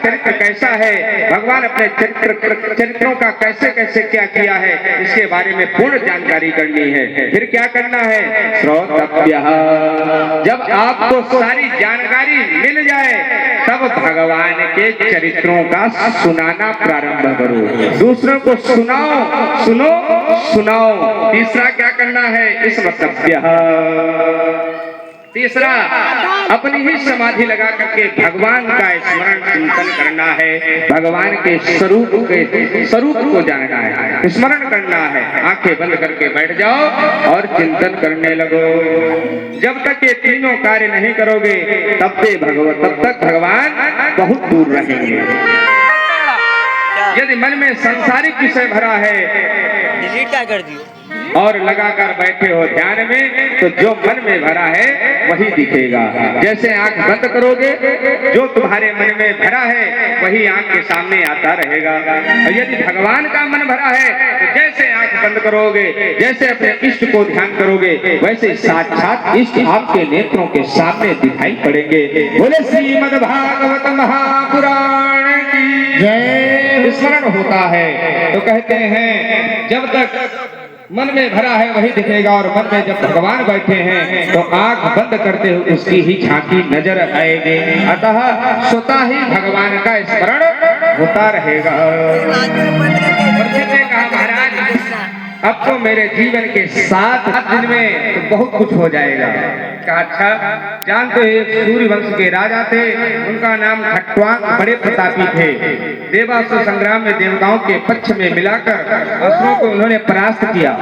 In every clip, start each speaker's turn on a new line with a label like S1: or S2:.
S1: चरित्र कैसा है, भगवान अपने चरित्रों का कैसे कैसे क्या किया है, इसके बारे में पूर्ण जानकारी करनी है। फिर क्या करना है, श्रोतव्यः। जब आपको सारी जानकारी मिल जाए तब भगवान के चरित्रों का सुनाना प्रारंभ करो, दूसरों को सुनाओ, सुनो सुनाओ। तीसरा क्या करना है, स्मर्तव्यः। तीसरा, अपनी ही समाधि लगा करके भगवान का स्मरण चिंतन करना है, भगवान के स्वरूप को जानना है, स्मरण करना है। आंखें बंद करके बैठ जाओ और चिंतन करने लगो। जब तक ये तीनों कार्य नहीं करोगे तब तक भगवान बहुत दूर रहेंगे। यदि मन में सांसारिक विषय भरा है,
S2: डिलीट क्या कर दियो,
S1: और लगाकर बैठे हो ध्यान में, तो जो मन में भरा है वही दिखेगा। जैसे आंख बंद करोगे, जो तुम्हारे मन में भरा है वही आंख के सामने आता रहेगा। और यदि भगवान का मन भरा है तो जैसे आंख बंद करोगे, जैसे अपने इष्ट को ध्यान करोगे, वैसे साक्षात इष्ट आपके नेत्रों के सामने दिखाई पड़ेंगे। बोले श्रीमद् भागवत महापुराण की जय। स्मरण होता है तो कहते हैं जब तक मन में भरा है वही दिखेगा, और मन में जब भगवान बैठे हैं तो आंख बंद करते हुए उसकी ही झांकी नजर आएगी। अतः स्वतः ही भगवान का स्मरण होता रहेगा। ने कहा, महाराज अब तो मेरे जीवन के 7 दिन में तो बहुत कुछ हो जाएगा। कहा, अच्छा, जानते हो सूर्य वंश के राजा थे, उनका नाम खट्वांग, बड़े प्रतापी थे। देवासुर संग्राम में देवताओं के पक्ष में मिलाकर असुरों को उन्होंने परास्त किया।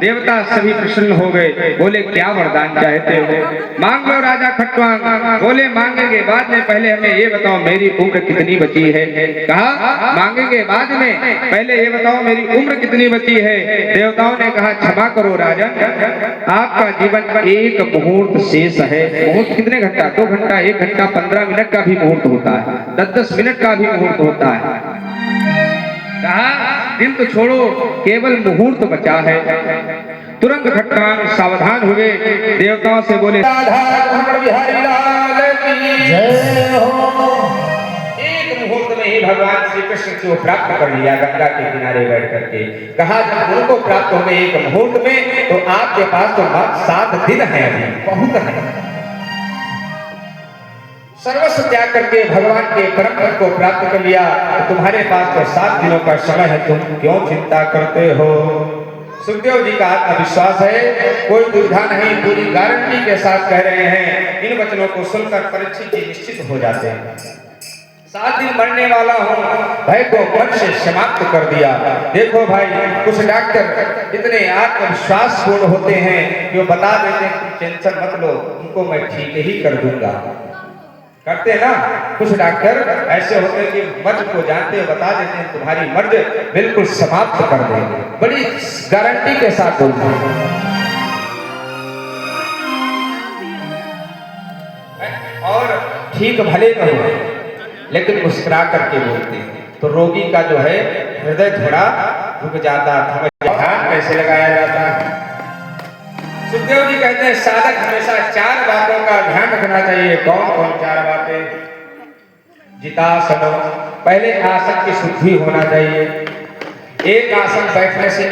S1: देवता सभी प्रसन्न हो गए, बोले क्या वरदान चाहते हो, मांग लो राजा खट्वांग। बोले मांगेंगे बाद में, पहले हमें ये बताओ मेरी उम्र कितनी बची है। कहा मांगेंगे बाद में, पहले ये बताओ मेरी उम्र कितनी बची है। देवताओं ने कहा क्षमा करो राजन, आपका जीवन का एक मुहूर्त शेष है। मुहूर्त कितने घंटा, 2 घंटा, 1 घंटा, 15 मिनट का भी मुहूर्त होता है, 10-10 मिनट का भी मुहूर्त होता है। कहा दिन तो छोड़ो, केवल मुहूर्त बचा है। तुरंत खट्वांग सावधान हुए, देवताओं से बोले राधा बिहारी लाल की जय हो। एक मुहूर्त में ही भगवान श्री कृष्ण को प्राप्त कर लिया गंगा के किनारे बैठ करके। कहा जब उनको प्राप्त हो गए एक मुहूर्त में, तो आपके पास तो 7 दिन है, अभी बहुत है। सर्वस्व त्याग करके भगवान के परम पद को प्राप्त कर लिया, तो तुम्हारे पास तो 7 दिनों का समय है, तुम क्यों चिंता करते हो। सुखदेव जी का आत्मविश्वास है, कोई दुविधा नहीं, पूरी गारंटी के साथ कह रहे हैं। इन वचनों को सुनकर परीक्षित जी निश्चित हो जाते हैं। 7 दिन मरने वाला हूँ, भय को मन से समाप्त कर दिया। देखो भाई, कुछ डॉक्टर इतने आत्मविश्वास पूर्ण होते हैं कि वो बता देते हैं टेंशन मत लो, उनको मैं ठीक ही कर दूंगा। करते ना कुछ डॉक्टर ऐसे होते हैं कि मर्ज को जानते हैं, बता देते हैं तुम्हारी मर्ज बिल्कुल समाप्त कर देंगे, बड़ी गारंटी के साथ बोलते हैं। और ठीक भले न हो लेकिन मुस्कुरा करके बोलते हैं, तो रोगी का जो है हृदय थोड़ा रुक जाता, ध्यान कैसे लगाया जाता है। सुखदेव जी कहते हैं साधक हमेशा 4 बातों का ध्यान रखना चाहिए। कौन कौन 4 बातें? जितासनो, पहले आसन की शुद्धि होना चाहिए। एक आसन बैठने से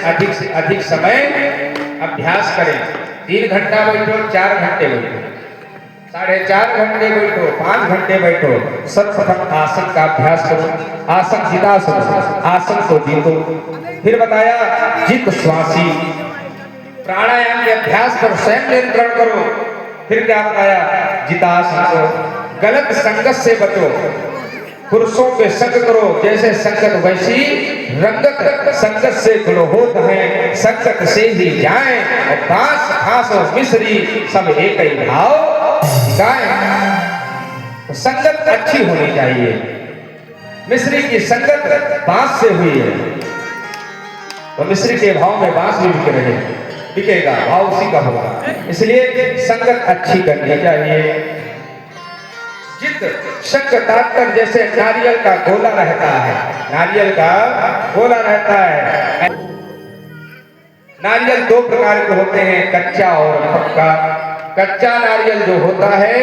S1: अधिक समय अभ्यास करें। 3 घंटा बैठो, 4 घंटे बैठो, 4.5 घंटे बैठो, 5 घंटे बैठो, सर्वप्रथम आसन का अभ्यास करो। आसन जितासन, आसन को जीतो। फिर बताया जित श्वासी, प्राणायाम के अभ्यास पर स्वयं नियंत्रण करो। फिर क्या बताया, जितासन को गलत संगत से बचो, पुरुषों के संग करो, जैसे संगत वैसी रंगत, संगत से गुणहोत है, संगत से ही जाए, और बांस घास और मिश्री सब एक ही भाव गाएं। संगत अच्छी होनी चाहिए। मिश्री की संगत बांस से हुई है, तो मिश्री के भाव में बांस भी बिक रहे, बिकेगा, भाव उसी का होगा। इसलिए संगत अच्छी करनी चाहिए। जित शंख तात्तर, जैसे नारियल का गोला रहता है, नारियल का गोला रहता है। नारियल 2 प्रकार के होते हैं, कच्चा और पक्का। कच्चा नारियल जो होता है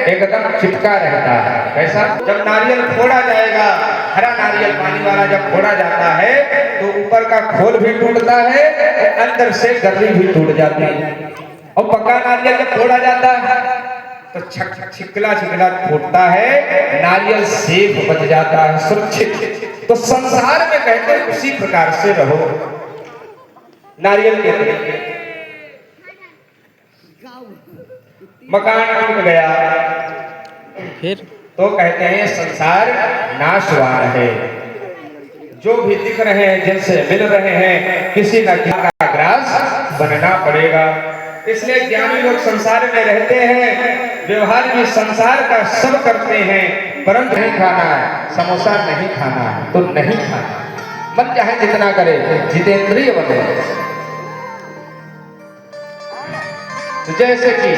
S1: एकदम चिपका रहता है। कैसा? जब नारियल फोड़ा जाएगा हरा नारियल पानी वाला जब फोड़ा जाता है तो ऊपर का खोल भी टूटता है और अंदर से गर्री भी टूट जाती है। और पक्का नारियल जब फोड़ा जाता है तो छिकला छिकला फूटता है, नारियल सेफ बच जाता है, सुरक्षित। तो संसार में कहते हैं उसी प्रकार से रहो। नारियल के तरीके मकान टूट गया
S2: फिर
S1: तो कहते हैं संसार नाशवान है। जो भी दिख रहे हैं, जिनसे मिल रहे हैं, किसी न किसी का ग्रास बनना पड़ेगा। इसलिए ज्ञानी लोग संसार में रहते हैं, व्यवहार में संसार का सब करते हैं, परंतु नहीं खाना है, समोसा नहीं खाना है तो नहीं खाना, मन चाहे जितना करे, जितेंद्रिय बने। तो जैसे कि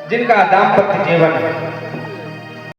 S1: जिनका दाम्पत्य जीवन